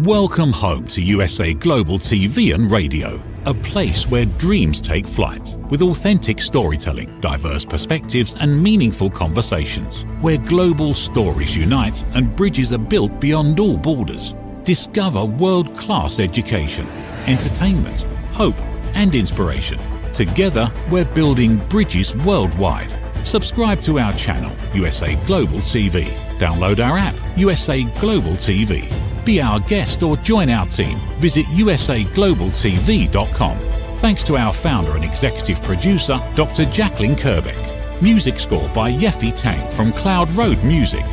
Welcome home to USA Global TV and Radio, a place where dreams take flight, with authentic storytelling, diverse perspectives and meaningful conversations, where global stories unite and bridges are built beyond all borders. Discover world-class education, entertainment, hope and inspiration. Together, we're building bridges worldwide. Subscribe to our channel, USA Global TV. Download our app, USA Global TV. Be our guest or join our team. Visit usaglobaltv.com. Thanks to our founder and executive producer, Dr. Jacalyn Kerbeck. Music score by Yeffy Tang from Cloud Road Music.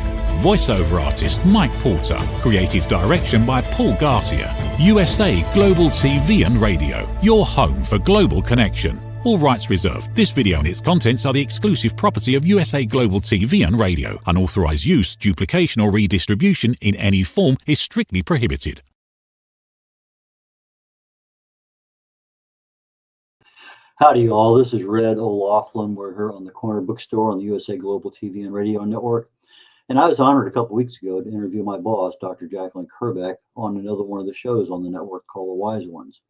Voiceover artist Mike Porter. Creative direction by Paul Garcia. USA Global TV and Radio. Your home for global connection. All rights reserved. This video and its contents are the exclusive property of USA Global TV and Radio. Unauthorized use, duplication or redistribution in any form is strictly prohibited. Howdy all, this is Red O'Loughlin. We're here on the Corner Bookstore on the USA Global TV and Radio Network. And I was honored a couple weeks ago to interview my boss, Dr. Jacalyn Kerbeck, on another one of the shows on the network called The Wise Ones.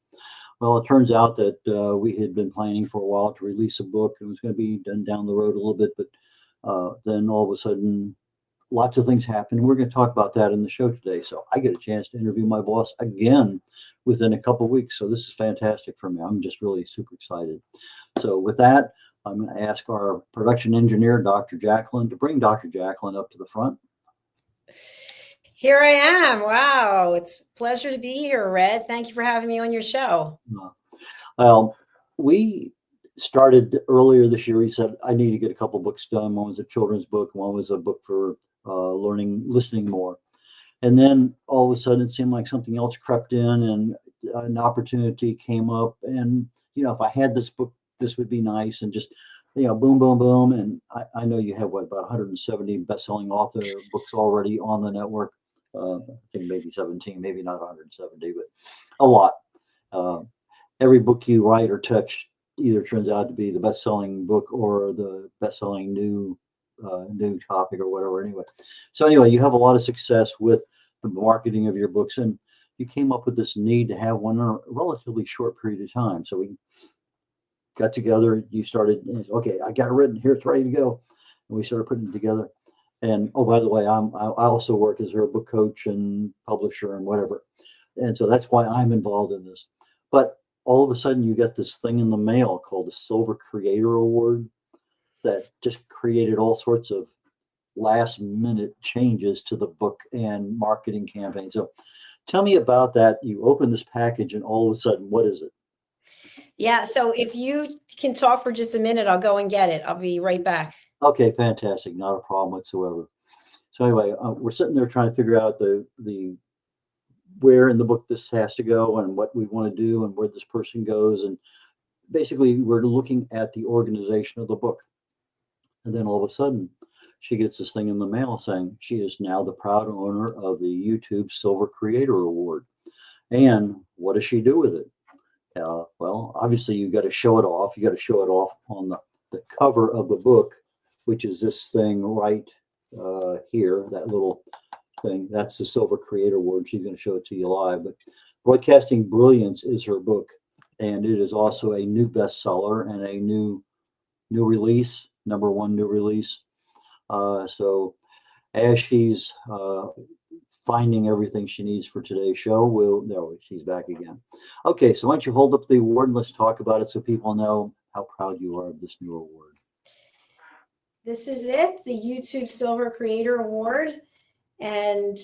Well, it turns out that we had been planning for a while to release a book. It was going to be done down the road a little bit, but then all of a sudden, lots of things happened. We're going to talk about that in the show today. So I get a chance to interview my boss again within a couple of weeks. So this is fantastic for me. I'm just really super excited. So with that, I'm going to ask our production engineer, Dr. Jacalyn, to bring Dr. Jacalyn up to the front. Here I am. Wow. It's a pleasure to be here, Red. Thank you for having me on your show. Well, we started earlier this year. We said, I need to get a couple books done. One was a children's book. One was a book for listening more. And then all of a sudden it seemed like something else crept in and an opportunity came up. And, if I had this book, this would be nice. And just, boom, boom, boom. And I know you have about 170 best-selling author books already on the network. I think maybe 17, maybe not 170, but a lot. Every book you write or touch either turns out to be the best-selling book or the best-selling new topic or whatever. So you have a lot of success with the marketing of your books, and you came up with this need to have one in a relatively short period of time. So we got together. You started, okay, I got it written here. It's ready to go. And we started putting it together. And oh, by the way, I also work as a book coach and publisher and whatever. And so that's why I'm involved in this. But all of a sudden you get this thing in the mail called the Silver Creator Award that just created all sorts of last minute changes to the book and marketing campaign. So tell me about that. You open this package and all of a sudden, what is it? Yeah. So if you can talk for just a minute, I'll go and get it. I'll be right back. Okay, fantastic. Not a problem whatsoever. So anyway, we're sitting there trying to figure out the where in the book this has to go and what we want to do and where this person goes. And basically, we're looking at the organization of the book. And then all of a sudden, she gets this thing in the mail saying she is now the proud owner of the YouTube Silver Creator Award. And what does she do with it? Well, obviously, you got to show it off. You got to show it off on the cover of the book, which is this thing right here, that little thing. That's the Silver Creator Award. She's going to show it to you live. But Broadcasting Brilliance is her book, and it is also a new bestseller and a new release, #1 new release. So as she's finding everything she needs for today's show, she's back again. Okay, so why don't you hold up the award and let's talk about it so people know how proud you are of this new award. This is it, the YouTube Silver Creator Award. And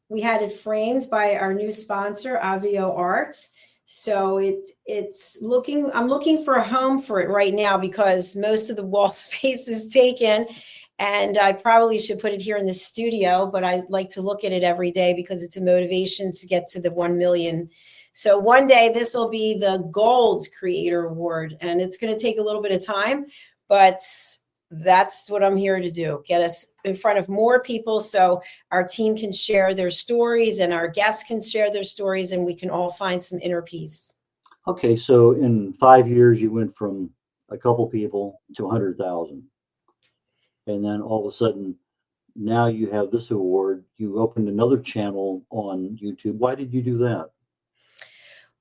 we had it framed by our new sponsor, Avio Arts. So I'm looking for a home for it right now because most of the wall space is taken. And I probably should put it here in the studio, but I like to look at it every day because it's a motivation to get to the 1 million. So one day this will be the Gold Creator Award, and it's going to take a little bit of time, but that's what I'm here to do. Get us in front of more people so our team can share their stories and our guests can share their stories and we can all find some inner peace. Okay, so in 5 years, you went from a couple people to 100,000. And then all of a sudden, now you have this award. You opened another channel on YouTube. Why did you do that?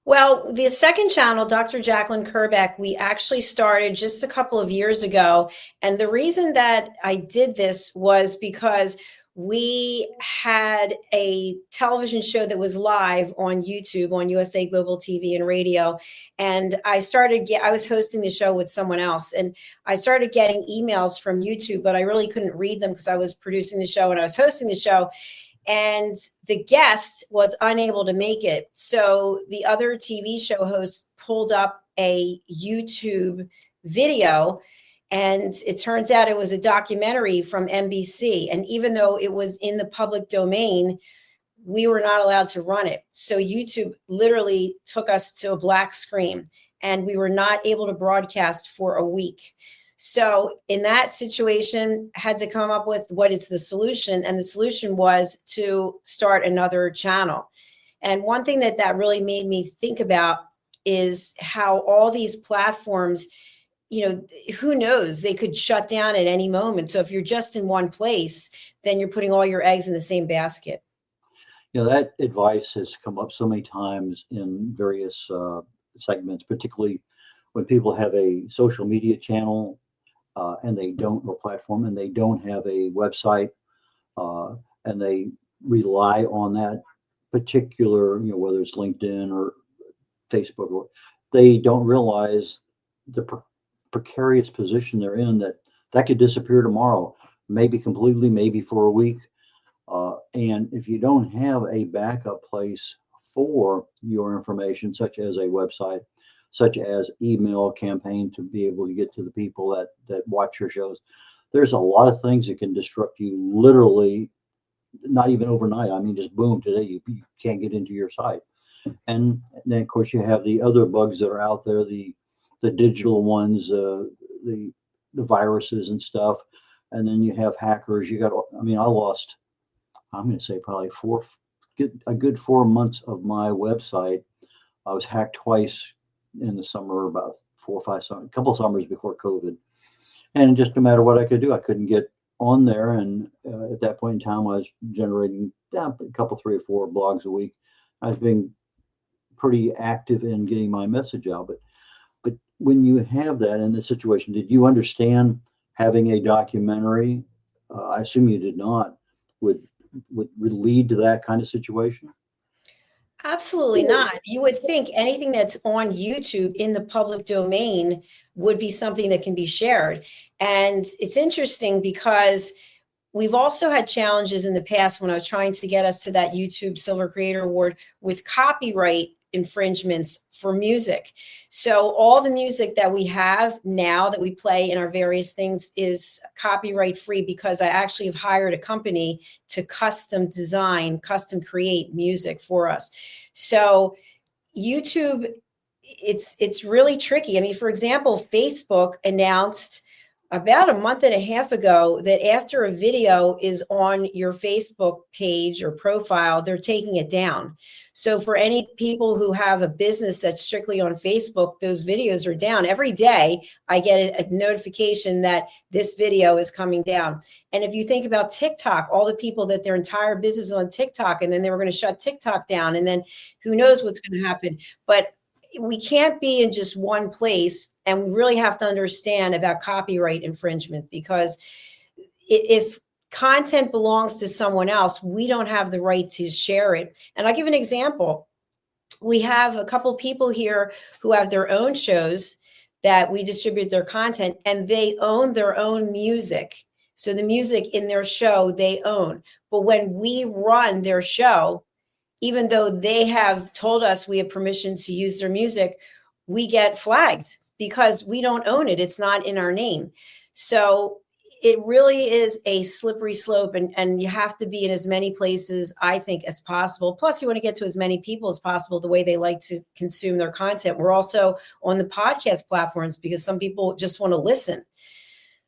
Well, the second channel, Dr. Jacalyn Kerbeck, we actually started just a couple of years ago. And the reason that I did this was because we had a television show that was live on YouTube, on USA Global TV and radio. And I was hosting the show with someone else. And I started getting emails from YouTube, but I really couldn't read them because I was producing the show and I was hosting the show. And the guest was unable to make it. So the other TV show host pulled up a YouTube video, and it turns out it was a documentary from NBC. And even though it was in the public domain, we were not allowed to run it. So YouTube literally took us to a black screen, and we were not able to broadcast for a week. So in that situation, had to come up with what is the solution. And the solution was to start another channel. And one thing that really made me think about is how all these platforms, who knows, they could shut down at any moment. So if you're just in one place, then you're putting all your eggs in the same basket. That advice has come up so many times in various segments, particularly when people have a social media channel and they don't, or platform, and they don't have a website, and they rely on that particular, whether it's LinkedIn or Facebook, or they don't realize the precarious position they're in, that could disappear tomorrow, maybe completely, maybe for a week. And if you don't have a backup place for your information, such as a website, such as email campaign to be able to get to the people that watch your shows, there's a lot of things that can disrupt you literally, not even overnight. I mean, just boom, today you can't get into your site. And then of course you have the other bugs that are out there, the digital ones, the viruses and stuff. And then you have hackers. I lost, I'm going to say probably a good 4 months of my website. I was hacked twice in the summer, about 4 or 5 summers, a couple of summers before COVID. And just no matter what I could do, I couldn't get on there. And at that point in time, I was generating a couple, 3 or 4 blogs a week. I was being pretty active in getting my message out. But when you have that in this situation, did you understand having a documentary? I assume you did not. Would lead to that kind of situation? Absolutely not. You would think anything that's on YouTube in the public domain would be something that can be shared. And it's interesting because we've also had challenges in the past when I was trying to get us to that YouTube Silver Creator Award with copyright infringements for music. So all the music that we have now that we play in our various things is copyright free because I actually have hired a company to custom design, custom create music for us. So YouTube, it's really tricky. I mean, for example, Facebook announced about a month and a half ago that after a video is on your Facebook page or profile, they're taking it down. So for any people who have a business that's strictly on Facebook, those videos are down. Every day I get a notification that this video is coming down. And if you think about TikTok, all the people that their entire business is on TikTok, and then they were going to shut TikTok down, and then who knows what's going to happen. But we can't be in just one place, and we really have to understand about copyright infringement, because if content belongs to someone else, we don't have the right to share it. And I'll give an example. We have a couple people here who have their own shows that we distribute their content, and they own their own music. So the music in their show, they own. But when we run their show, even though they have told us we have permission to use their music, we get flagged because we don't own it. It's not in our name. So it really is a slippery slope, and you have to be in as many places, I think, as possible. Plus, you want to get to as many people as possible the way they like to consume their content. We're also on the podcast platforms because some people just want to listen.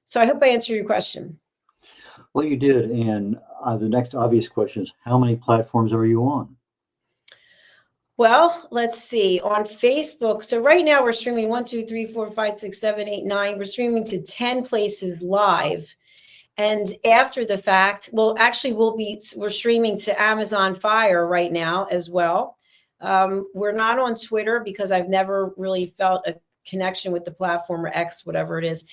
So I hope I answered your question. Well, you did. And the next obvious question is, how many platforms are you on? Well, let's see. On Facebook, so right now we're streaming 1, 2, 3, 4, 5, 6, 7, 8, 9. We're streaming to 10 places live. And after the fact, well, actually, we're streaming to Amazon Fire right now as well. We're not on Twitter because I've never really felt a connection with the platform, or X, whatever it is.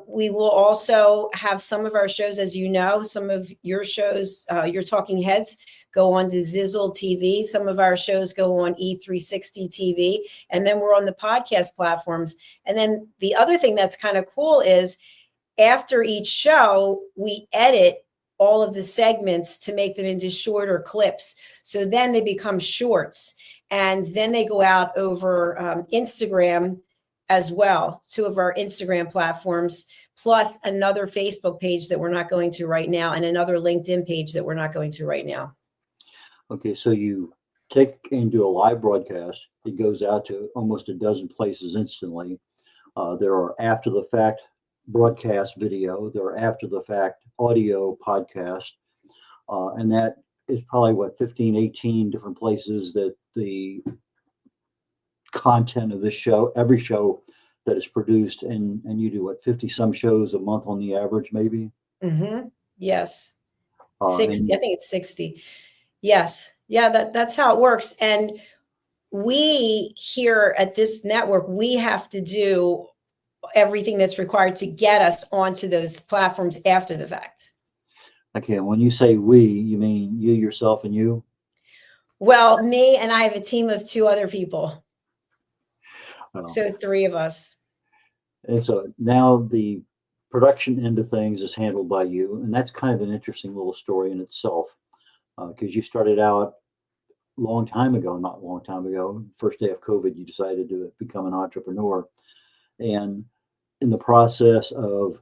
We will also have some of our shows, as you know, some of your shows, your Talking Heads, go on to Zizzle TV. Some of our shows go on E360 TV. And then we're on the podcast platforms. And then the other thing that's kind of cool is after each show, we edit all of the segments to make them into shorter clips. So then they become shorts. And then they go out over Instagram as well, 2 of our Instagram platforms, plus another Facebook page that we're not going to right now, and another LinkedIn page that we're not going to right now. Okay, so you take and do a live broadcast. It goes out to almost a dozen places instantly. There are after the fact broadcast video. There are after the fact audio podcast. And that is probably 15, 18 different places that the content of this show, every show that is produced, and you do 50 some shows a month on the average, maybe? Mm-hmm. Yes. 60, I think it's 60. Yes. Yeah, that's how it works. And we here at this network, we have to do everything that's required to get us onto those platforms after the fact. Okay, and when you say we, you mean you, yourself, and you? Well, me, and I have a team of 2 other people. Well, so 3 of us. And so now the production end of things is handled by you. And that's kind of an interesting little story in itself, because you started out not long time ago, first day of COVID, you decided to become an entrepreneur. And in the process of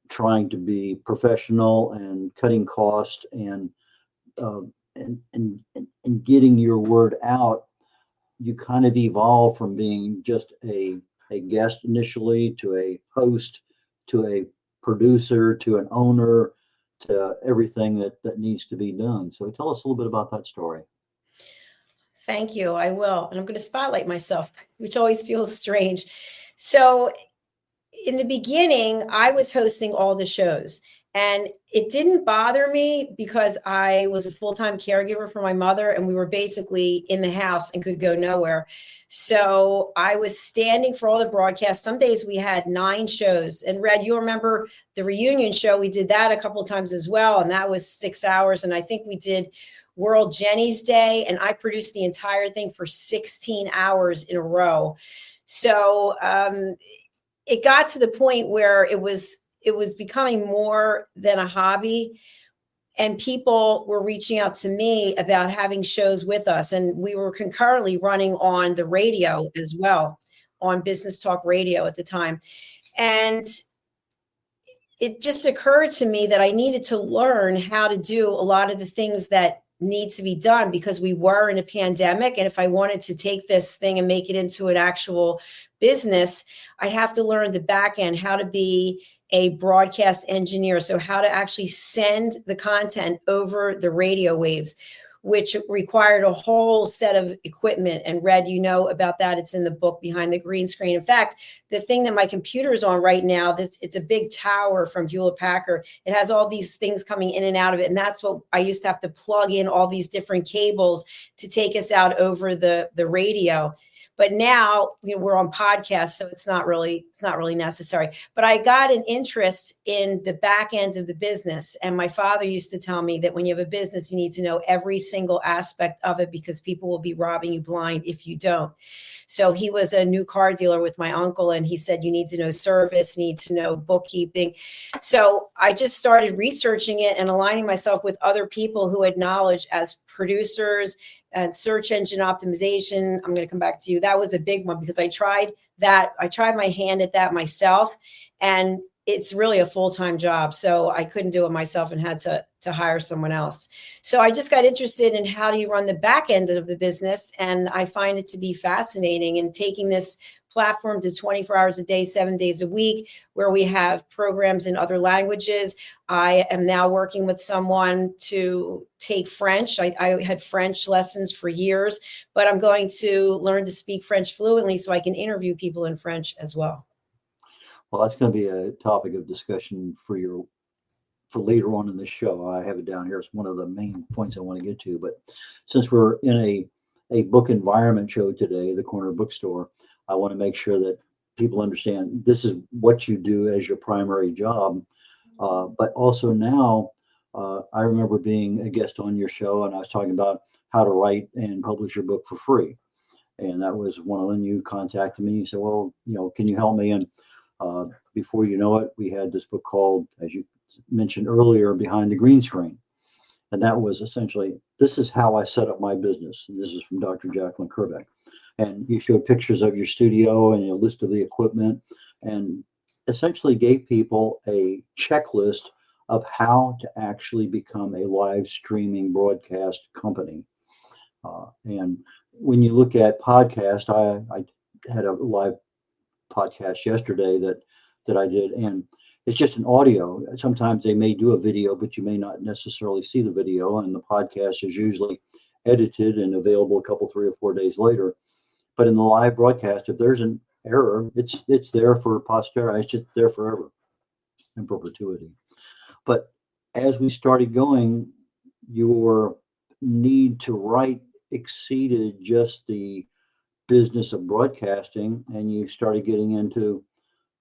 trying to be professional and cutting costs and getting your word out, you kind of evolve from being just a guest initially to a host to a producer to an owner to everything that needs to be done. So tell us a little bit about that story. Thank you. I will. And I'm going to spotlight myself, which always feels strange. So in the beginning, I was hosting all the shows, and it didn't bother me because I was a full-time caregiver for my mother, and we were basically in the house and could go nowhere. So I was standing for all the broadcasts. Some days we had 9 shows. And Red, you remember the reunion show? We did that a couple of times as well, and that was 6 hours. And I think we did World Jenny's Day, and I produced the entire thing for 16 hours in a row. So it got to the point where it was becoming more than a hobby, and people were reaching out to me about having shows with us. And we were concurrently running on the radio as well, on Business Talk Radio at the time. And it just occurred to me that I needed to learn how to do a lot of the things that need to be done, because we were in a pandemic. And if I wanted to take this thing and make it into an actual business, I have to learn the back end, how to be a broadcast engineer. So how to actually send the content over the radio waves, which required a whole set of equipment. And Red, you know about that. It's in the book, Behind the Green Screen. In fact, the thing that my computer is on right now, it's a big tower from Hewlett Packard. It has all these things coming in and out of it. And that's what I used to have to plug in, all these different cables to take us out over the radio. But now, we're on podcasts, so it's not really necessary. But I got an interest in the back end of the business. And my father used to tell me that when you have a business, you need to know every single aspect of it, because people will be robbing you blind if you don't. So he was a new car dealer with my uncle, and he said, you need to know service, need to know bookkeeping. So I just started researching it and aligning myself with other people who had knowledge as producers and search engine optimization. I'm going to come back to you. That was a big one, because I tried that. I tried my hand at that myself, and it's really a full-time job. So I couldn't do it myself and had to hire someone else. So I just got interested in how do you run the back end of the business. And I find it to be fascinating, and taking this platform to 24 hours a day, 7 days a week, where we have programs in other languages. I am now working with someone to take French. I had French lessons for years, but I'm going to learn to speak French fluently so I can interview people in French as well. Well, that's going to be a topic of discussion for your for later on in the show. I have it down here. It's one of the main points I want to get to. But since we're in a book environment show today, the Corner Bookstore, I want to make sure that people understand this is what you do as your primary job. But also now, I remember being a guest on your show, and I was talking about how to write and publish your book for free. And that was when you contacted me. You said, well, can you help me? And before you know it, we had this book called, as you mentioned earlier, Behind the Green Screen. And that was essentially, this is how I set up my business. And this is from Dr. Jacalyn Kerbeck. And you showed pictures of your studio and a list of the equipment, and essentially gave people a checklist of how to actually become a live streaming broadcast company. And when you look at podcast, I had a live podcast yesterday that I did, and it's just an audio. Sometimes they may do a video, but you may not necessarily see the video, and the podcast is usually edited and available a couple, 3 or 4 days later. But in the live broadcast, if there's an error, it's there for posterity. It's just there forever in perpetuity. But as we started going, your need to write exceeded just the business of broadcasting, and you started getting into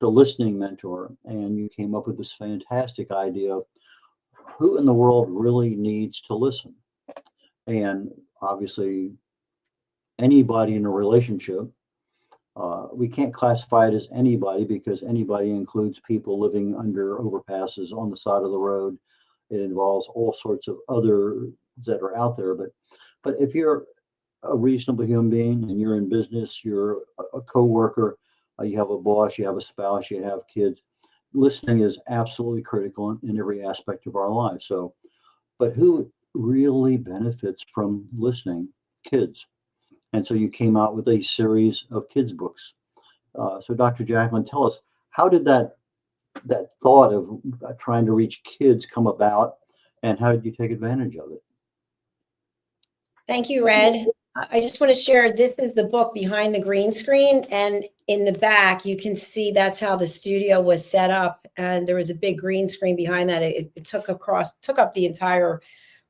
the listening mentor, and you came up with this fantastic idea of who in the world really needs to listen. And obviously anybody in a relationship, we can't classify it as anybody, because anybody includes people living under overpasses on the side of the road. It involves all sorts of other that are out there. But if you're a reasonable human being and you're in business, you're a coworker, you have a boss, you have a spouse, you have kids, listening is absolutely critical in every aspect of our lives. So, but who really benefits from listening? Kids. And so you came out with a series of kids books. So Dr. Jacalyn, tell us, how did that thought of trying to reach kids come about, and how did you take advantage of it? Thank you, Red. I just want to share, this is the book Behind the Green Screen, and in the back you can see that's how the studio was set up, and there was a big green screen behind that. It took up the entire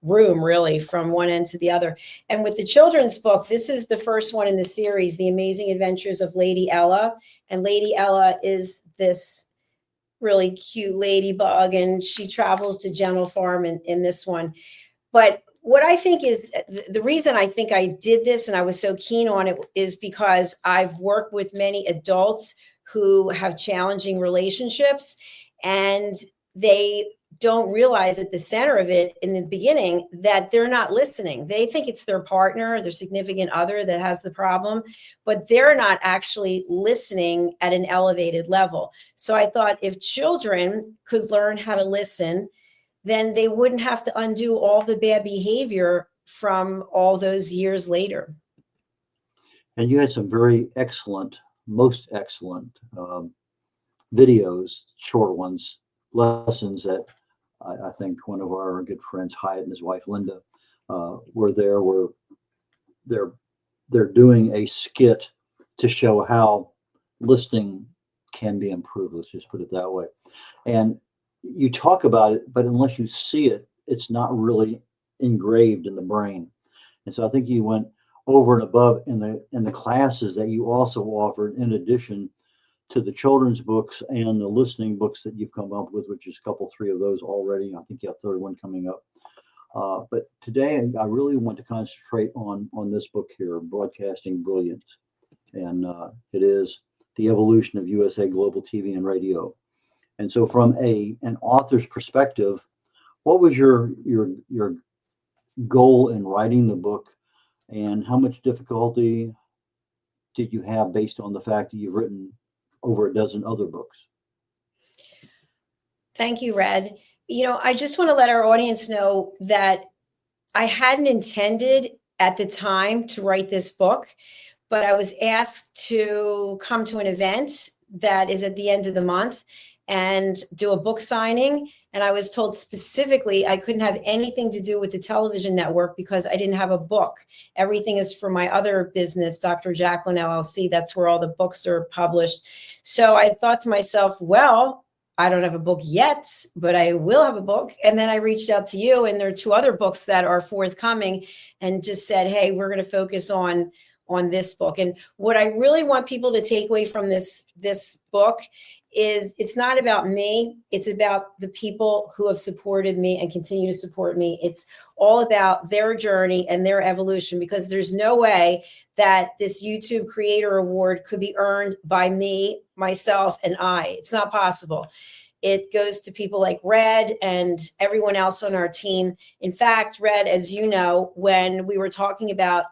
room, really, from one end to the other. And with the children's book, this is the first one in the series, The Amazing Adventures of Lady Ella. And Lady Ella is this really cute ladybug, and she travels to Gentle Farm in this one. But what I think is the reason I think I did this and I was so keen on it is because I've worked with many adults who have challenging relationships, and they don't realize at the center of it in the beginning that they're not listening. They think it's their partner, their significant other that has the problem, but they're not actually listening at an elevated level. So I thought if children could learn how to listen, then they wouldn't have to undo all the bad behavior from all those years later. And you had some very excellent, most excellent videos, short ones, lessons that I think one of our good friends, Hyatt, and his wife, Linda, were there, where they're doing a skit to show how listening can be improved. Let's just put it that way. And you talk about it, but unless you see it, it's not really engraved in the brain. And so I think you went over and above in the classes that you also offered, in addition to the children's books and the listening books that you've come up with, which is a couple, 3 of those already. I think you have 31 coming up. But today I really want to concentrate on this book here, Broadcasting Brilliance. And it is the evolution of USA Global TV and Radio. And so from an author's perspective, what was your goal in writing the book, and how much difficulty did you have based on the fact that you've written over a dozen other books? Thank you, Red. I just want to let our audience know that I hadn't intended at the time to write this book, but I was asked to come to an event that is at the end of the month and do a book signing. And I was told specifically I couldn't have anything to do with the television network because I didn't have a book. Everything is for my other business, Dr. Jacalyn LLC. That's where all the books are published. So I thought to myself, well, I don't have a book yet, but I will have a book. And then I reached out to you, and there are 2 other books that are forthcoming, and just said, hey, we're going to focus on this book. And what I really want people to take away from this book is, it's not about me. It's about the people who have supported me and continue to support me. It's all about their journey and their evolution, because there's no way that this YouTube Creator Award could be earned by me, myself, and I. It's not possible. It goes to people like Red and everyone else on our team. In fact, Red, as you know, when we were talking about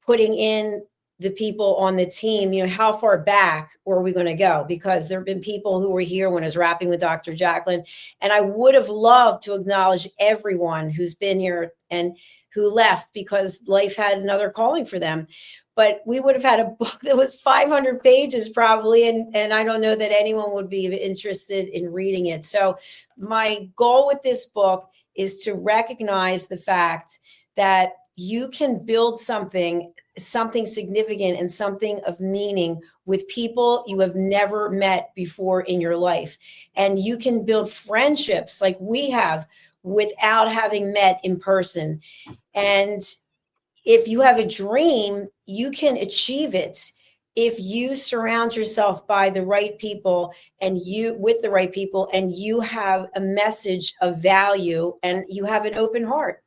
putting in the people on the team, how far back were we going to go? Because there have been people who were here when I was rapping with Dr. Jacalyn, and I would have loved to acknowledge everyone who's been here and who left because life had another calling for them. But we would have had a book that was 500 pages probably, and I don't know that anyone would be interested in reading it. So my goal with this book is to recognize the fact that you can build something significant and something of meaning with people you have never met before in your life. And you can build friendships like we have without having met in person. And if you have a dream, you can achieve it if you surround yourself by the right people and with the right people, and you have a message of value and you have an open heart.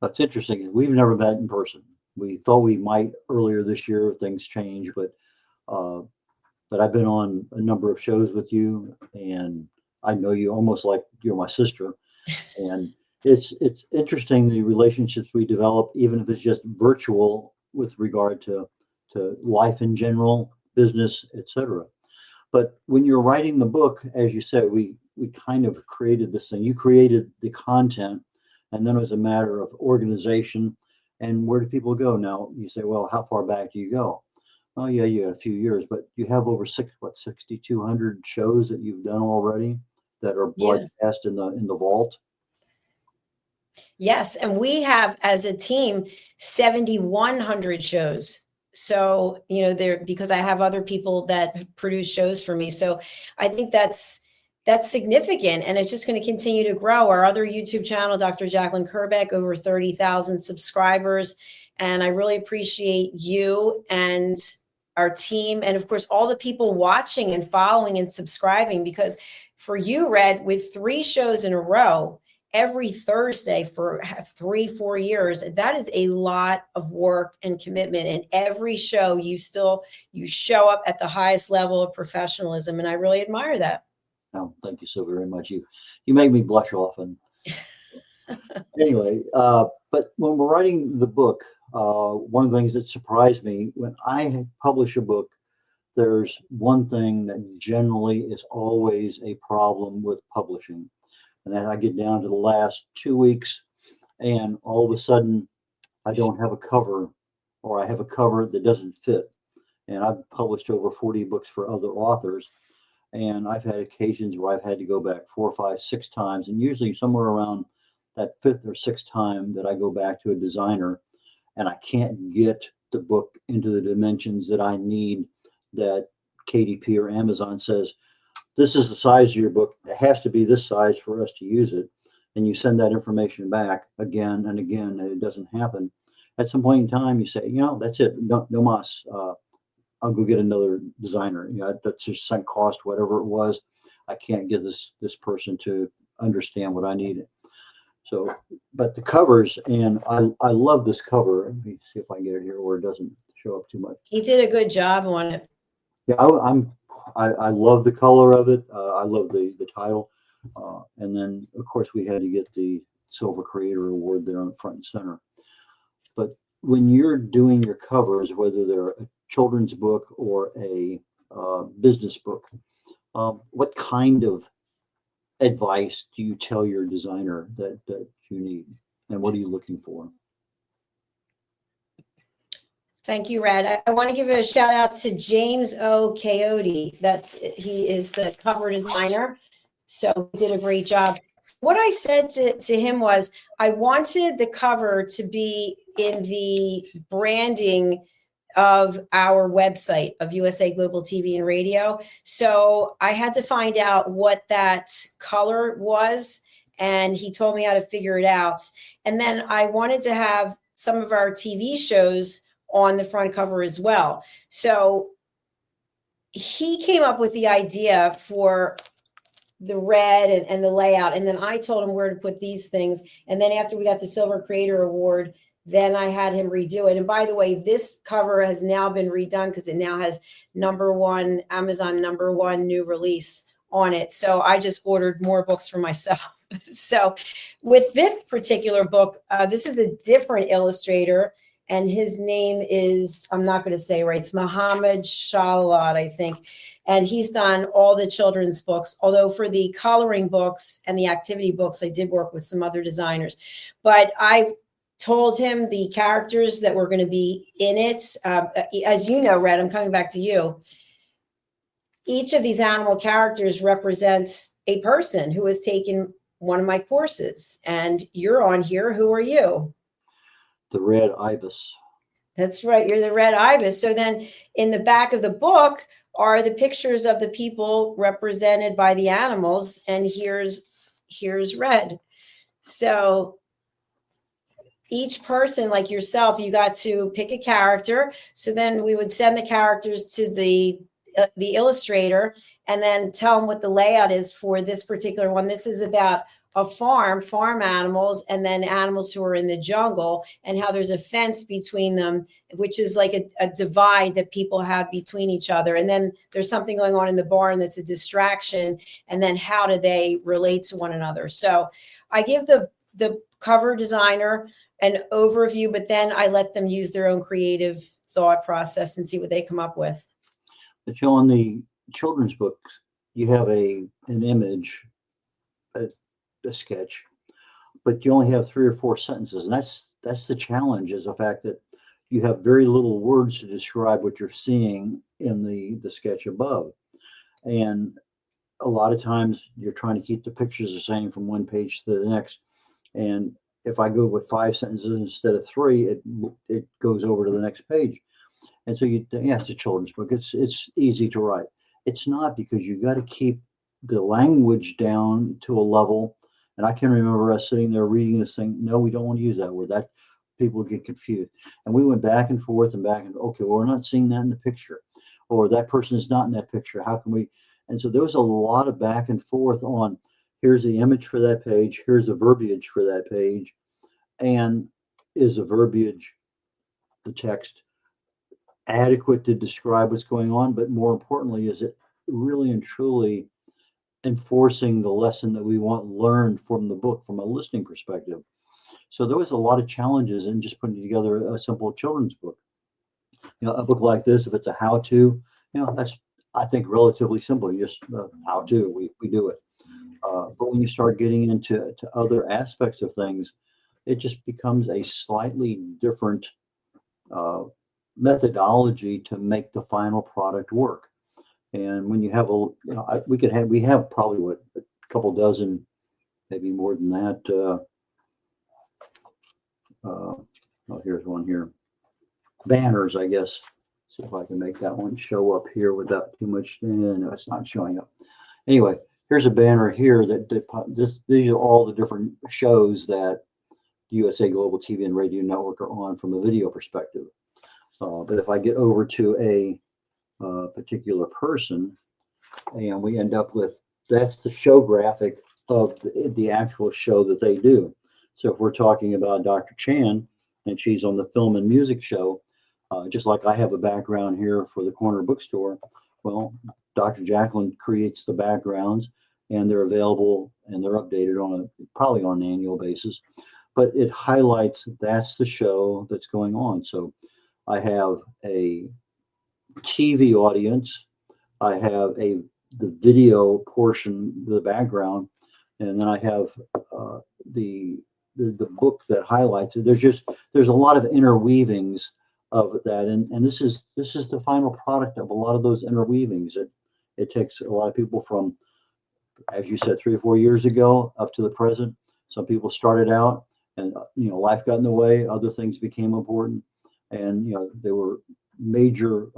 That's interesting. We've never met in person. We thought we might earlier this year. Things changed, but I've been on a number of shows with you, and I know you almost like you're my sister. And it's interesting, the relationships we develop, even if it's just virtual, with regard to life in general, business, etc. But when you're writing the book, as you said, we kind of created this thing. You created the content, and then it was a matter of organization and where do people go. Now you say, well, how far back do you go? Oh yeah, you got a few years, but you have over 6,200 shows that you've done already that are broadcast in the vault. Yes, and we have as a team 7,100 shows. So because I have other people that produce shows for me. So I think that's significant, and it's just going to continue to grow. Our other YouTube channel, Dr. Jacalyn Kerbeck, over 30,000 subscribers. And I really appreciate you and our team, and of course, all the people watching and following and subscribing, because for you, Red, with 3 shows in a row, every Thursday for 3-4 years, that is a lot of work and commitment. And every show you show up at the highest level of professionalism. And I really admire that. Oh, thank you so very much. You make me blush often. Anyway, but when we're writing the book, one of the things that surprised me, when I publish a book, there's one thing that generally is always a problem with publishing. And then I get down to the last 2 weeks, and all of a sudden I don't have a cover, or I have a cover that doesn't fit. And I've published over 40 books for other authors. And I've had occasions where I've had to go back 4, 5, 6 times, and usually somewhere around that 5th or 6th time that I go back to a designer, and I can't get the book into the dimensions that I need, that KDP or Amazon says, this is the size of your book. It has to be this size for us to use it. And you send that information back again and again, and it doesn't happen. At some point in time, you say, that's it. No mas. I'll go get another designer. That's just sunk cost, whatever it was. I can't get this person to understand what I need. So, but the covers, and I love this cover. Let me see if I can get it here where it doesn't show up too much. He did a good job on it. Yeah, I love the color of it. I love the title. And then, of course, we had to get the Silver Creator Award there on the front and center. But when you're doing your covers, whether they're a children's book or a business book, what kind of advice do you tell your designer that you need? And what are you looking for? Thank you, Red. I want to give a shout out to James O. Coyote. He is the cover designer. So he did a great job. What I said to him was, I wanted the cover to be in the branding of our website of USA Global TV and Radio. So I had to find out what that color was, and he told me how to figure it out. And then I wanted to have some of our TV shows on the front cover as well. So he came up with the idea for the red and the layout. And then I told him where to put these things. And then after we got the Silver Creator Award, then I had him redo it. And by the way, this cover has now been redone because it now has #1, Amazon #1 new release on it. So I just ordered more books for myself. So with this particular book, this is a different illustrator. And his name is, I'm not going to say right, it's Muhammad Shalat, I think. And he's done all the children's books. Although for the coloring books and the activity books, I did work with some other designers. But I told him the characters that were going to be in it. As you know, Red, I'm coming back to you. Each of these animal characters represents a person who has taken one of my courses. And you're on here. Who are you? The red ibis. That's right. You're the red ibis. So then in the back of the book are the pictures of the people represented by the animals. And here's Red. So each person, like yourself, you got to pick a character. So then we would send the characters to the illustrator and then tell them what the layout is for this particular one. This is about a farm animals, and then animals who are in the jungle, and how there's a fence between them, which is like a divide that people have between each other. And then there's something going on in the barn that's a distraction. And then how do they relate to one another? So I give the cover designer an overview, but then I let them use their own creative thought process and see what they come up with. But you know, in the children's books, you have an image, a sketch, but you only have 3 or 4 sentences, and that's the challenge, is the fact that you have very little words to describe what you're seeing in the sketch above. And a lot of times you're trying to keep the pictures the same from one page to the next. And if I go with 5 sentences instead of 3, it goes over to the next page. And so it's a children's book. It's easy to write. It's not, because you got to keep the language down to a level. And I can remember us sitting there reading this thing. No, we don't want to use that word. That people get confused. And we went back and forth and back and, okay, well, we're not seeing that in the picture, or that person is not in that picture. How can we? And so there was a lot of back and forth on, here's the image for that page, here's the verbiage for that page, and is the verbiage, the text, adequate to describe what's going on? But more importantly, is it really and truly enforcing the lesson that we want learned from the book from a listening perspective? So there was a lot of challenges in just putting together a simple children's book. You know, a book like this, if it's a how-to, that's, I think, relatively simple. Just how-to, we do it. But when you start getting into other aspects of things, it just becomes a slightly different methodology to make the final product work. And when you have we have probably a couple dozen, maybe more than that. Here's one here. Banners, I guess. See if I can make that one show up here without too much. No, it's not showing up. Anyway, here's a banner here these are all the different shows that the USA Global TV and Radio Network are on from a video perspective. But if I get over to a particular person, and we end up with, that's the show graphic of the actual show that they do. So if we're talking about Dr. Chan, and she's on the film and music show, just like I have a background here for the corner bookstore, well, Dr. Jacalyn creates the backgrounds, and they're available and they're updated probably on an annual basis. But it highlights that's the show that's going on. So I have a TV audience, I have the video portion, the background, and then I have the book that highlights it. There's a lot of interweavings of that, and this is the final product of a lot of those interweavings. It takes a lot of people from, as you said, 3 or 4 years ago up to the present. Some people started out, and life got in the way. Other things became important, and they were major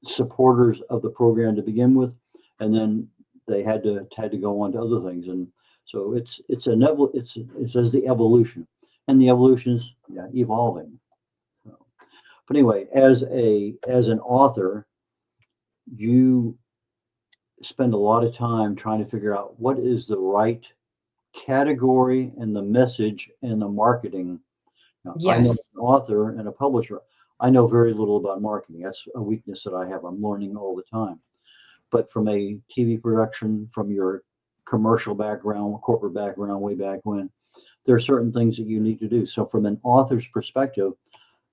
supporters of the program to begin with, and then they had to go on to other things. And so it's it says the evolution, and the evolution is evolving. But anyway, as an author, you spend a lot of time trying to figure out what is the right category and the message and the marketing. Now, I know Yes. an author and a publisher, I know very little about marketing. That's a weakness that I have. I'm learning all the time. But from a TV production, from your commercial background, corporate background, way back when, there are certain things that you need to do. So from an author's perspective,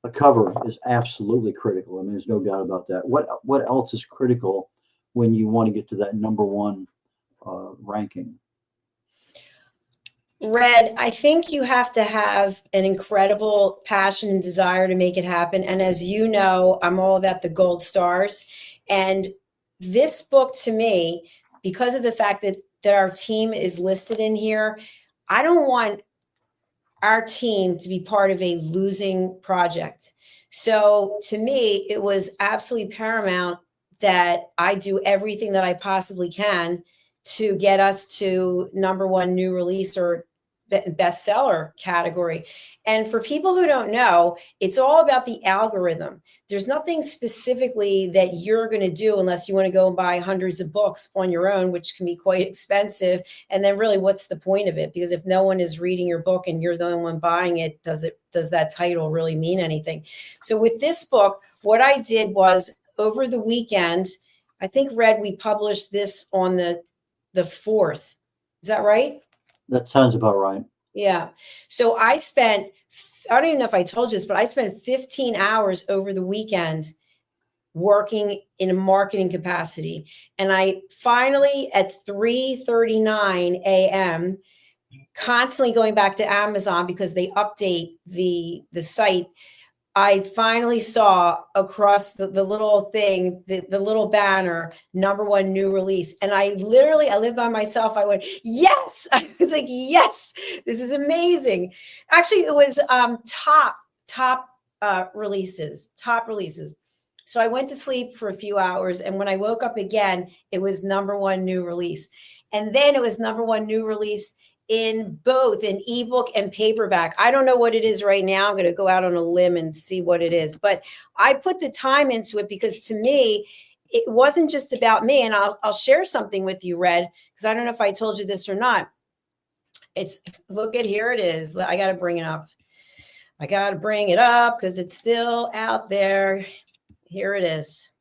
a cover is absolutely critical. I mean, there's no doubt about that. What else is critical when you want to get to that number one ranking? Red, I think you have to have an incredible passion and desire to make it happen. And as you know, I'm all about the gold stars. And this book, to me, because of the fact that our team is listed in here, I don't want our team to be part of a losing project. So to me, it was absolutely paramount that I do everything that I possibly can to get us to number one new release or bestseller category. And for people who don't know, it's all about the algorithm. There's nothing specifically that you're going to do unless you want to go and buy hundreds of books on your own, which can be quite expensive. And then really, what's the point of it? Because if no one is reading your book and you're the only one buying it, does that title really mean anything? So with this book, what I did was over the weekend, I think, Red, we published this on the 4th. Is that right? That sounds about right. Yeah. So I don't even know if I told you this, but I spent 15 hours over the weekend working in a marketing capacity. And I finally, at 3:39 a.m., constantly going back to Amazon because they update the site, I finally saw across the little thing, the little banner, number one new release. And I live by myself. I went, yes. I was like, yes, this is amazing. Actually, it was top releases. So I went to sleep for a few hours. And when I woke up again, it was number one new release. And then it was number one new release in both an ebook and paperback. I don't know what it is right now. I'm going to go out on a limb and see what it is. But I put the time into it because to me, it wasn't just about me. And I'll share something with you, Red, because I don't know if I told you this or not. Look at, here it is. I got to bring it up. Because it's still out there. Here it is.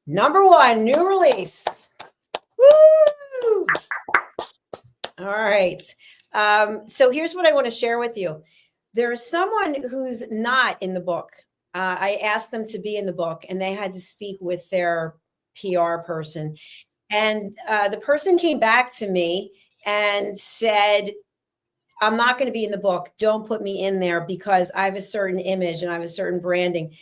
Number one, new release. Woo! All right. So here's what I want to share with you. There's someone who's not in the book. I asked them to be in the book, and they had to speak with their PR person. And the person came back to me and said, I'm not going to be in the book. Don't put me in there because I have a certain image and I have a certain branding.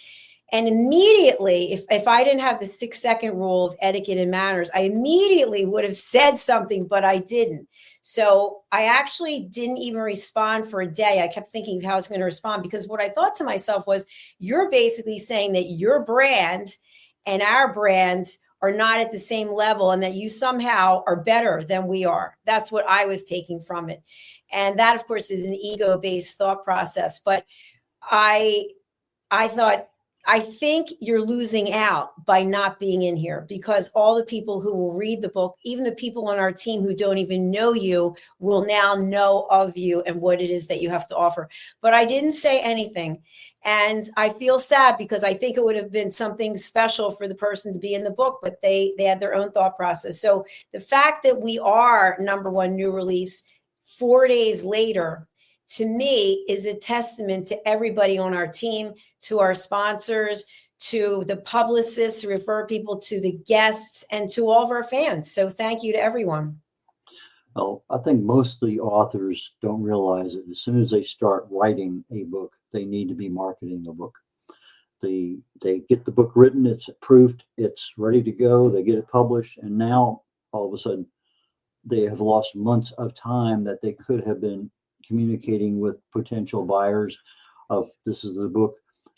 And immediately, if I didn't have the 6-second rule of etiquette and manners, I immediately would have said something, but I didn't. So I actually didn't even respond for a day. I kept thinking how I was going to respond because what I thought to myself was, you're basically saying that your brand and our brand are not at the same level and that you somehow are better than we are. That's what I was taking from it. And that, of course, is an ego-based thought process. But I thought, I think you're losing out by not being in here because all the people who will read the book, even the people on our team who don't even know you, will now know of you and what it is that you have to offer. But I didn't say anything. And I feel sad because I think it would have been something special for the person to be in the book, but they had their own thought process. So the fact that we are number one new release 4 days later, to me, is a testament to everybody on our team, to our sponsors, to the publicists who refer people to the guests, and to all of our fans. So thank you to everyone. Well, I think most of the authors don't realize that as soon as they start writing a book, they need to be marketing the book. They get the book written, it's approved, it's ready to go, they get it published, and now all of a sudden they have lost months of time that they could have been communicating with potential buyers of this is the book.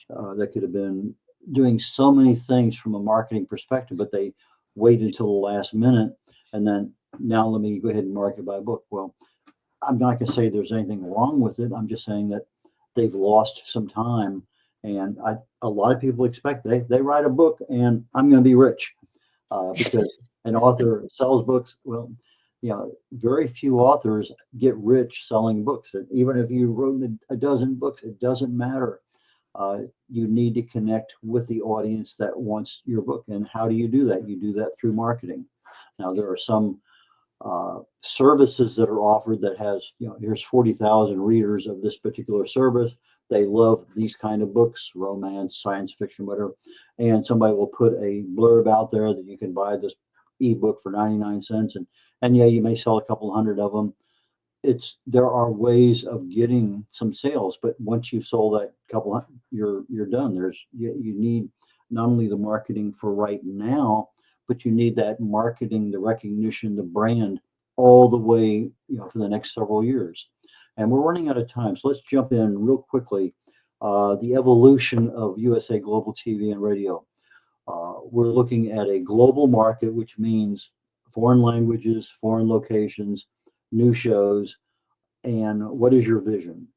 that could have been doing so many things from a marketing perspective, but they wait until the last minute and then now let me go ahead and market my book. Well, I'm not going to say there's anything wrong with it. I'm just saying that they've lost some time. And a lot of people expect they write a book and I'm going to be rich because an author sells books. Well, very few authors get rich selling books. And even if you wrote a dozen books, it doesn't matter. You need to connect with the audience that wants your book. And how do you do that? You do that through marketing. Now, there are some services that are offered that has, here's 40,000 readers of this particular service. They love these kind of books, romance, science fiction, whatever. And somebody will put a blurb out there that you can buy this ebook for 99 cents. And yeah, you may sell a couple hundred of them. There are ways of getting some sales, but once you've sold that couple, you're done. You need not only the marketing for right now, but you need that marketing, the recognition, the brand all the way, for the next several years. And we're running out of time. So let's jump in real quickly. The evolution of USA Global TV and radio. We're looking at a global market, which means foreign languages, foreign locations, new shows. And what is your vision?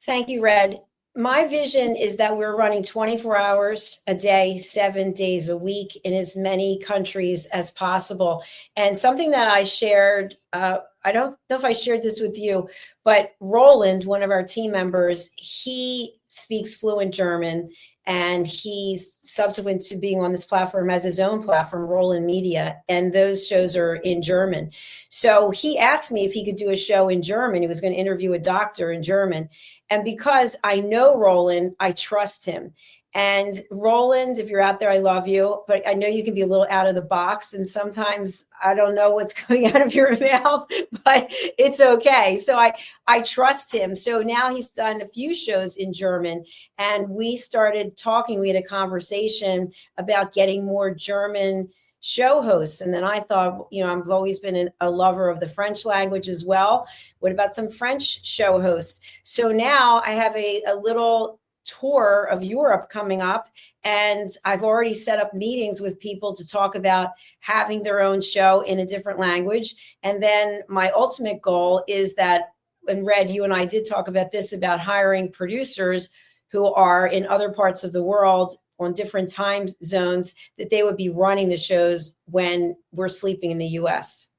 Thank you, Red. My vision is that we're running 24 hours a day, 7 days a week in as many countries as possible. And something that I shared, I don't know if I shared this with you, but Roland, one of our team members, he speaks fluent German. And he's subsequent to being on this platform has his own platform, Roland Media, and those shows are in German. So he asked me if he could do a show in German. He was going to interview a doctor in German. And because I know Roland, I trust him. And Roland, if you're out there, I love you, but I know you can be a little out of the box. And sometimes I don't know what's coming out of your mouth, but it's okay. So I trust him. So now he's done a few shows in German and we started talking. We had a conversation about getting more German show hosts. And then I thought, I've always been a lover of the French language as well. What about some French show hosts? So now I have a little tour of Europe coming up, and I've already set up meetings with people to talk about having their own show in a different language. And then my ultimate goal is that, and Red, you and I did talk about this, about hiring producers who are in other parts of the world on different time zones, that they would be running the shows when we're sleeping in the US.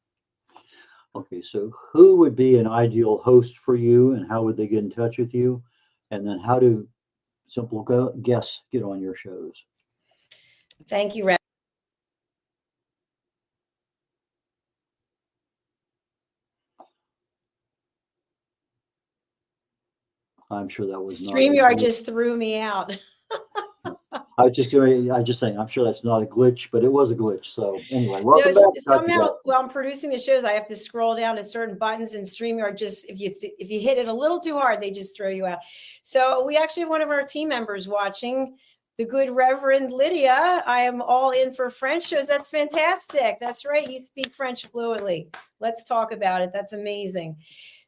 Okay, so who would be an ideal host for you and how would they get in touch with you? And then how do simple guests get on your shows? Thank you, Red. I'm sure that was StreamYard just threw me out. I just saying, I'm sure that's not a glitch, but it was a glitch. So anyway, welcome back. Somehow, while I'm producing the shows, I have to scroll down to certain buttons, and StreamYard just, if you hit it a little too hard, they just throw you out. So we actually have one of our team members watching, the good Reverend Lydia. I am all in for French shows. That's fantastic. That's right. You speak French fluently. Let's talk about it. That's amazing.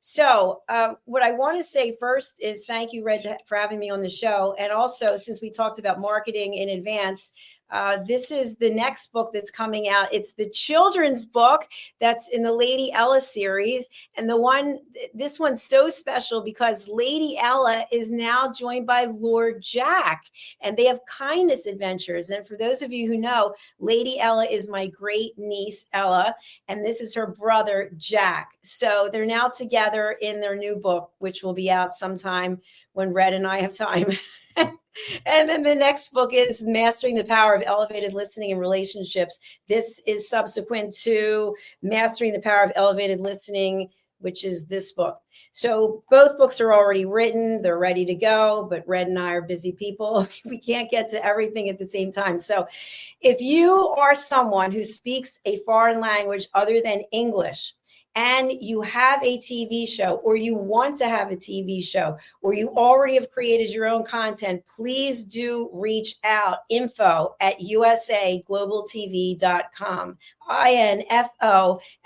So what I want to say first is thank you, Red, for having me on the show. And also, since we talked about marketing in advance, this is the next book that's coming out. It's the children's book that's in the Lady Ella series. And this one's so special because Lady Ella is now joined by Lord Jack, and they have kindness adventures. And for those of you who know, Lady Ella is my great niece, Ella, and this is her brother, Jack. So they're now together in their new book, which will be out sometime when Red and I have time. And then the next book is Mastering the Power of Elevated Listening and Relationships. This is subsequent to Mastering the Power of Elevated Listening, which is this book. So both books are already written. They're ready to go, but Red and I are busy people. We can't get to everything at the same time. So if you are someone who speaks a foreign language other than English, and you have a TV show, or you want to have a TV show, or you already have created your own content, please do reach out. info@usaglobaltv.com.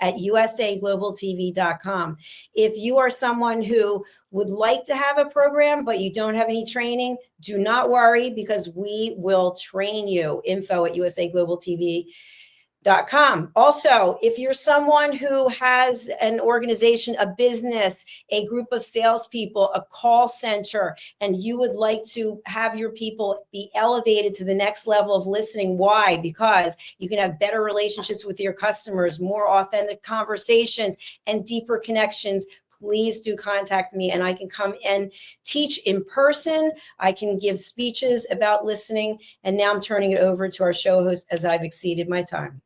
info@usaglobaltv.com. If you are someone who would like to have a program, but you don't have any training, do not worry, because we will train you. info@usaglobaltv.com. Also, if you're someone who has an organization, a business, a group of salespeople, a call center, and you would like to have your people be elevated to the next level of listening, why? Because you can have better relationships with your customers, more authentic conversations, and deeper connections. Please do contact me, and I can come and teach in person. I can give speeches about listening. And now I'm turning it over to our show host, as I've exceeded my time.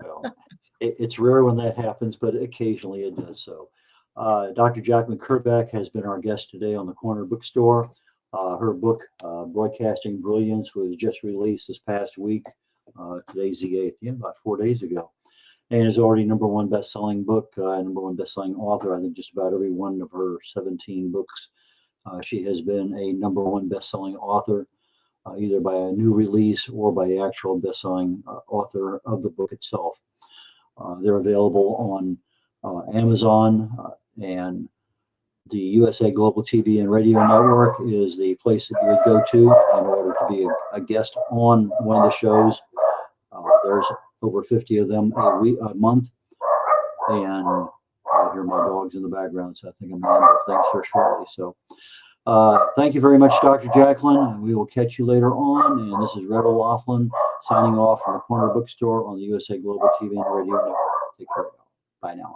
Well, it's rare when that happens, but occasionally it does so. Dr. Jacalyn Kerbeck has been our guest today on the Corner Bookstore. Her book, Broadcasting Brilliance, was just released this past week. Today's the 8th, about 4 days ago. And is already #1 best-selling book, #1 best-selling author. I think just about every one of her 17 books, she has been a #1 best-selling author, either by a new release or by actual best-selling author of the book itself. They're available on Amazon, and the USA Global TV and Radio Network is the place that you would go to in order to be a guest on one of the shows. There's over 50 of them a month, and I hear my dogs in the background, so I think I'm going to end up things here shortly. So thank you very much, Dr. Jacalyn, and we will catch you later on. And this is Red O'Loughlin signing off from the Corner Bookstore on the USA Global TV and Radio Network. Take care. Bye now.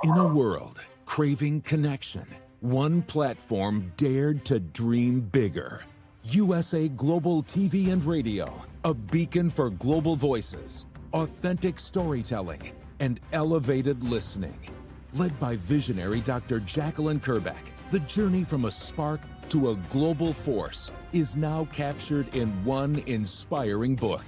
In a world craving connection, one platform dared to dream bigger. USA Global TV and Radio, a beacon for global voices, authentic storytelling, and elevated listening. Led by visionary Dr. Jacalyn Kerbeck, the journey from a spark to a global force is now captured in one inspiring book.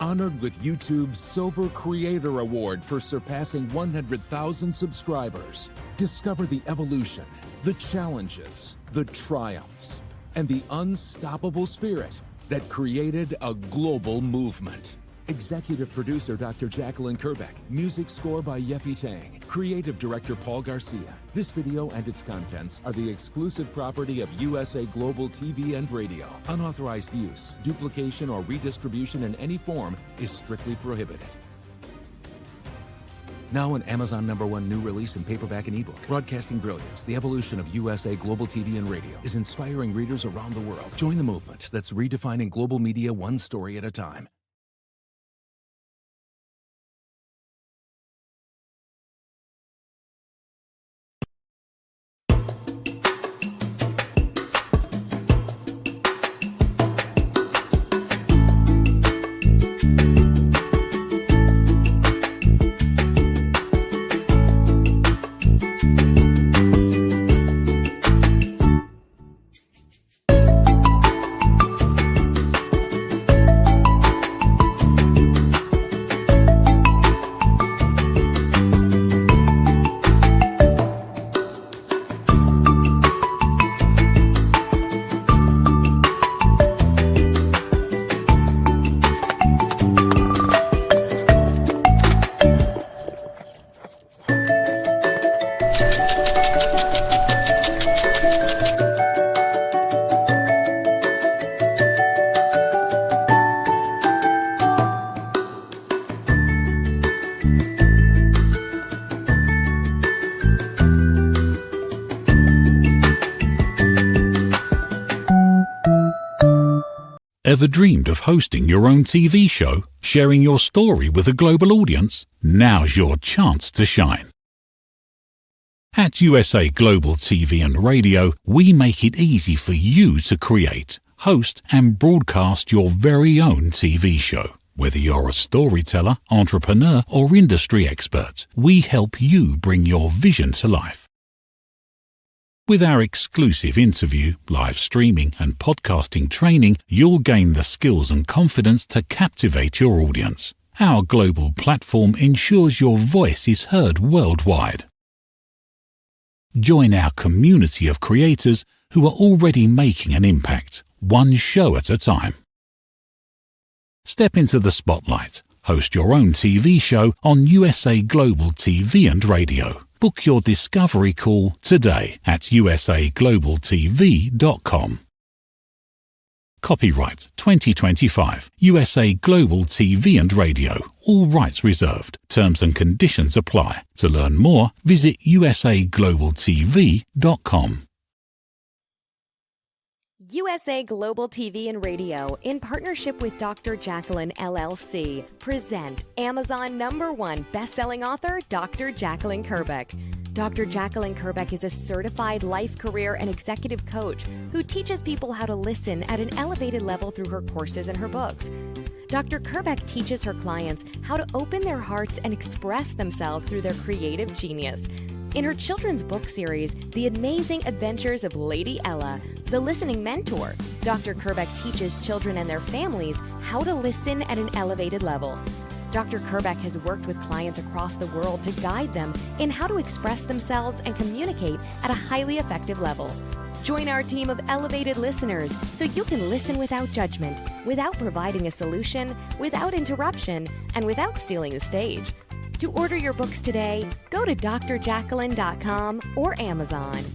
Honored with YouTube's Silver Creator Award for surpassing 100,000 subscribers, discover the evolution, the challenges, the triumphs, and the unstoppable spirit that created a global movement. Executive producer Dr. Jacalyn Kerbeck. Music score by Yeffy Tang. Creative director Paul Garcia. This video and its contents are the exclusive property of USA Global TV and Radio. Unauthorized use, duplication, or redistribution in any form is strictly prohibited. Now an Amazon #1 new release in paperback and ebook. Broadcasting Brilliance, the evolution of USA Global TV and Radio, is inspiring readers around the world. Join the movement that's redefining global media one story at a time. Ever dreamed of hosting your own TV show, sharing your story with a global audience? Now's your chance to shine. At USA Global TV and Radio, we make it easy for you to create, host, and broadcast your very own TV show. Whether you're a storyteller, entrepreneur, or industry expert, we help you bring your vision to life. With our exclusive interview, live streaming, and podcasting training, you'll gain the skills and confidence to captivate your audience. Our global platform ensures your voice is heard worldwide. Join our community of creators who are already making an impact, one show at a time. Step into the spotlight. Host your own TV show on USA Global TV and Radio. Book your discovery call today at usaglobaltv.com. Copyright 2025 USA Global TV and Radio. All rights reserved. Terms and conditions apply. To learn more, visit usaglobaltv.com. USA Global TV and Radio, in partnership with Dr. Jacalyn LLC, present Amazon #1 best-selling author, Dr. Jacalyn Kerbeck. Dr. Jacalyn Kerbeck is a certified life, career, and executive coach who teaches people how to listen at an elevated level through her courses and her books. Dr. Kerbeck teaches her clients how to open their hearts and express themselves through their creative genius. In her children's book series, The Amazing Adventures of Lady Ella, the listening mentor, Dr. Kerbeck teaches children and their families how to listen at an elevated level. Dr. Kerbeck has worked with clients across the world to guide them in how to express themselves and communicate at a highly effective level. Join our team of elevated listeners so you can listen without judgment, without providing a solution, without interruption, and without stealing the stage. To order your books today, go to drjacalyn.com or Amazon.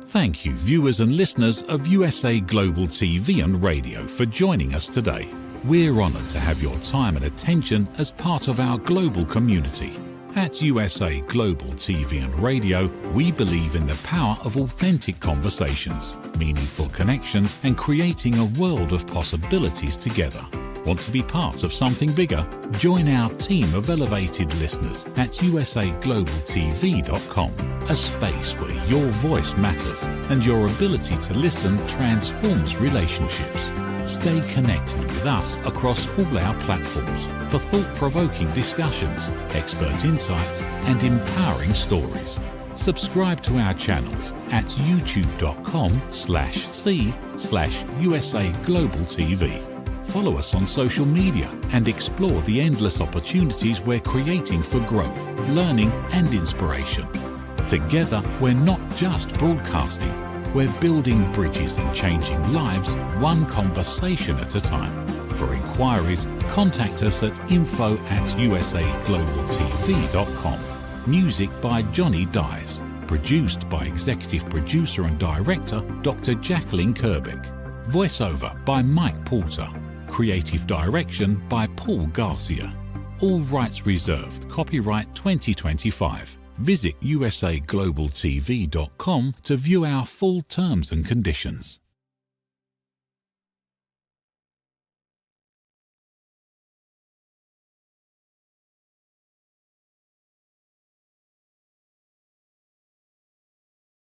Thank you, viewers and listeners of USA Global TV and Radio, for joining us today. We're honored to have your time and attention as part of our global community. At USA Global TV and Radio, we believe in the power of authentic conversations, meaningful connections, and creating a world of possibilities together. Want to be part of something bigger? Join our team of elevated listeners at usaglobaltv.com, a space where your voice matters and your ability to listen transforms relationships. Stay connected with us across all our platforms for thought-provoking discussions, expert insights, and empowering stories. Subscribe to our channels at youtube.com/c/USA Global TV. Follow us on social media and explore the endless opportunities we're creating for growth, learning, and inspiration. Together, we're not just broadcasting. We're building bridges and changing lives, one conversation at a time. For inquiries, contact us at info@usaglobaltv.com. Music by Johnny Dies. Produced by Executive Producer and Director Dr. Jacalyn Kerbeck. Voiceover by Mike Porter. Creative Direction by Paul Garcia. All rights reserved. Copyright 2025. Visit usaglobaltv.com to view our full terms and conditions.